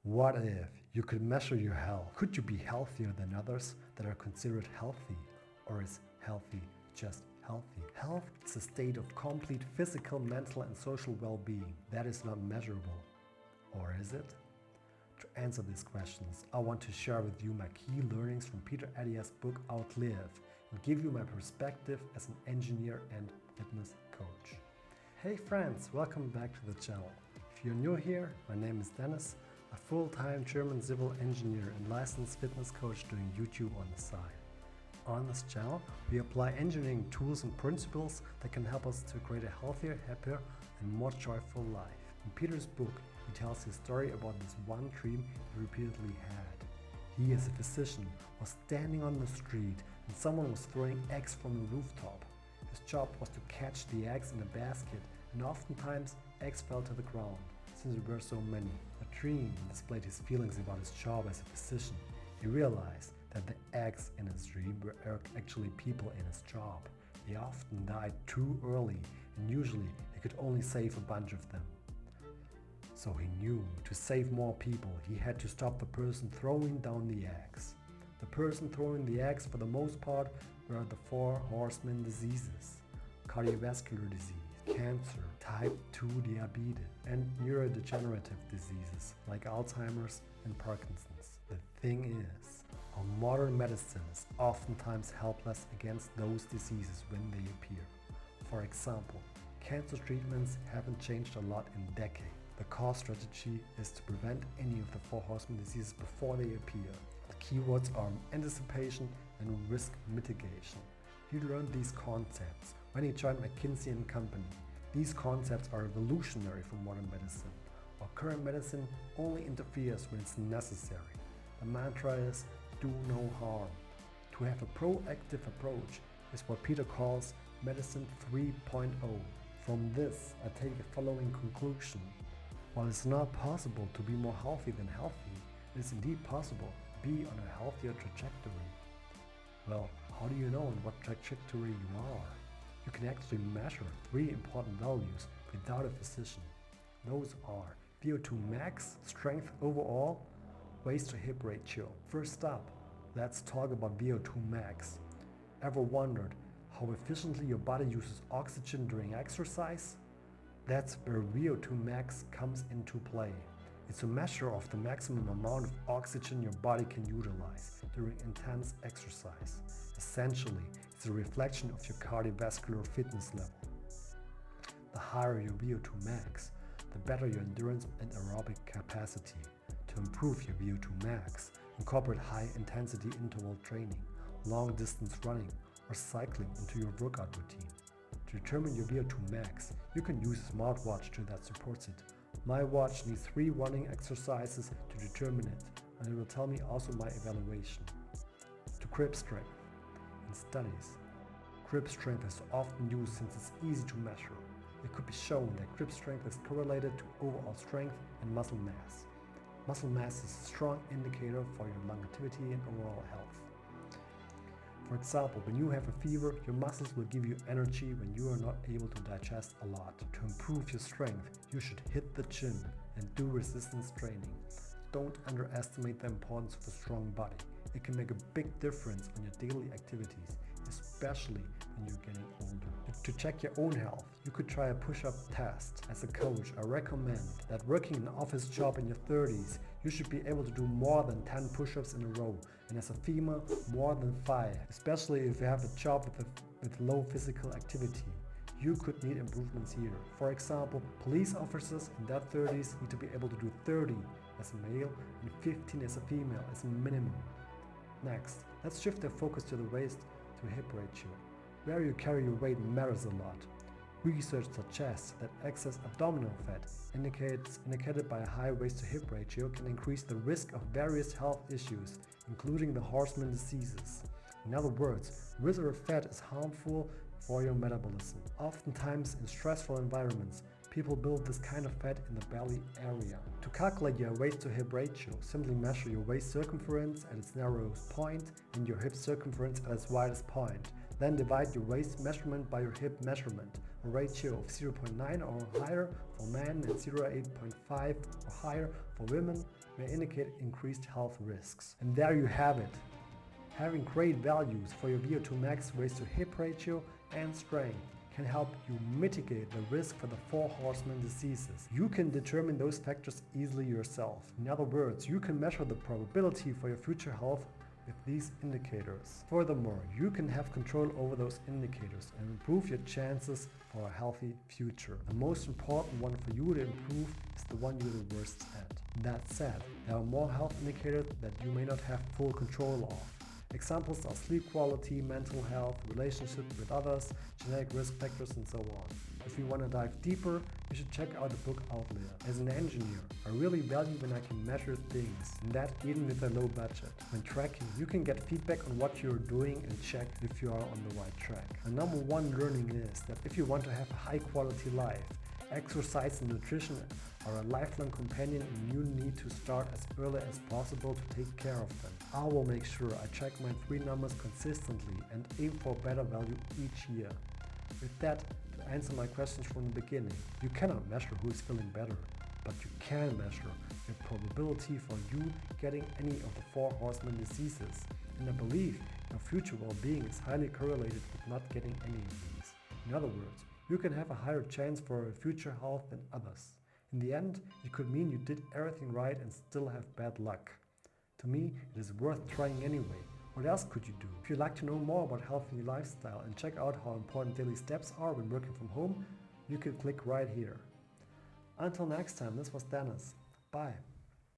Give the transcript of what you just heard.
What if you could measure your health? Could you be healthier than others that are considered healthy? Or is healthy just healthy? Health is a state of complete physical, mental and social well-being that is not measurable. Or is it? To answer these questions, I want to share with you my key learnings from Peter Attia's book Outlive and give you my perspective as an engineer and fitness coach. Hey friends, welcome back to the channel. If you're new here, my name is Dennis, a full-time German civil engineer and licensed fitness coach doing YouTube on the side. On this channel, we apply engineering tools and principles that can help us to create a healthier, happier and more joyful life. In Peter's book, he tells his story about this one dream he repeatedly had. He, as a physician, was standing on the street and someone was throwing eggs from the rooftop. His job was to catch the eggs in a basket, and oftentimes eggs fell to the ground, since there were so many. The dream displayed his feelings about his job as a physician. He realized that the eggs in his dream were actually people in his job. They often died too early, and usually he could only save a bunch of them. So he knew to save more people, he had to stop the person throwing down the eggs. The person throwing the eggs, for the most part, were the 4 Horsemen diseases: cardiovascular disease, cancer, type 2 diabetes, and neurodegenerative diseases like Alzheimer's and Parkinson's. The thing is, our modern medicine is oftentimes helpless against those diseases when they appear. For example, cancer treatments haven't changed a lot in decades. The core strategy is to prevent any of the 4 Horsemen diseases before they appear. The keywords are anticipation and risk mitigation. You learned these concepts when you joined McKinsey & Company. These concepts are revolutionary for modern medicine. Our current medicine only interferes when it's necessary. The mantra is, do no harm. To have a proactive approach is what Peter calls Medicine 3.0. From this, I take the following conclusion. While it's not possible to be more healthy than healthy, it is indeed possible to be on a healthier trajectory. Well, how do you know on what trajectory you are? You can actually measure 3 important values without a physician. Those are VO2 max, strength overall, waist to hip ratio. First up, let's talk about VO2 max. Ever wondered how efficiently your body uses oxygen during exercise? That's where VO2 max comes into play. It's a measure of the maximum amount of oxygen your body can utilize during intense exercise. Essentially, it's a reflection of your cardiovascular fitness level. The higher your VO2 max, the better your endurance and aerobic capacity. To improve your VO2 max, incorporate high-intensity interval training, long-distance running, or cycling into your workout routine. To determine your VO2 max, you can use a smartwatch that supports it. My watch needs 3 running exercises to determine it, and it will tell me also my evaluation. To grip strength. In studies, grip strength is often used since it's easy to measure. It could be shown that grip strength is correlated to overall strength and muscle mass. Muscle mass is a strong indicator for your longevity and overall health. For example, when you have a fever, your muscles will give you energy when you are not able to digest a lot. To improve your strength, you should hit the gym and do resistance training. Don't underestimate the importance of a strong body. It can make a big difference on your daily activities, especially when you're getting older. To check your own health, you could try a push-up test. As a coach, I recommend that working an office job in your 30s, you should be able to do more than 10 push-ups in a row, and as a female, more than 5, especially if you have a job with low physical activity. You could need improvements here. For example, police officers in their 30s need to be able to do 30 as a male and 15 as a female as a minimum. Next, let's shift the focus to the waist to hip ratio. Where you carry your weight matters a lot. Research suggests that excess abdominal fat, indicated by a high waist to hip ratio, can increase the risk of various health issues, including the Horsemen diseases. In other words, visceral fat is harmful for your metabolism. Oftentimes in stressful environments, people build this kind of fat in the belly area. To calculate your waist to hip ratio, simply measure your waist circumference at its narrowest point and your hip circumference at its widest point. Then divide your waist measurement by your hip measurement, a ratio of 0.9 or higher for men and 0.85 or higher for women may indicate increased health risks. And there you have it. Having great values for your VO2 max, waist to hip ratio and strength can help you mitigate the risk for the 4 horsemen diseases. You can determine those factors easily yourself. In other words, you can measure the probability for your future health with these indicators. Furthermore, you can have control over those indicators and improve your chances for a healthy future. The most important one for you to improve is the one you're the worst at. That said, there are more health indicators that you may not have full control of. Examples are sleep quality, mental health, relationships with others, genetic risk factors, and so on. If you want to dive deeper, you should check out the book Outlier. As an engineer, I really value when I can measure things, and that even with a low budget. When tracking, you can get feedback on what you're doing and check if you are on the right track. The number one learning is that if you want to have a high quality life, exercise and nutrition are a lifelong companion, and you need to start as early as possible to take care of them. I will make sure I check my 3 numbers consistently and aim for better value each year. With that, to answer my questions from the beginning, you cannot measure who is feeling better, but you can measure the probability for you getting any of the 4 horsemen diseases, and I believe your future well-being is highly correlated with not getting any of these. In other words, you can have a higher chance for a future health than others. In the end, it could mean you did everything right and still have bad luck. To me, it is worth trying anyway. What else could you do? If you'd like to know more about healthy lifestyle and check out how important daily steps are when working from home, you can click right here. Until next time, this was Denis. Bye.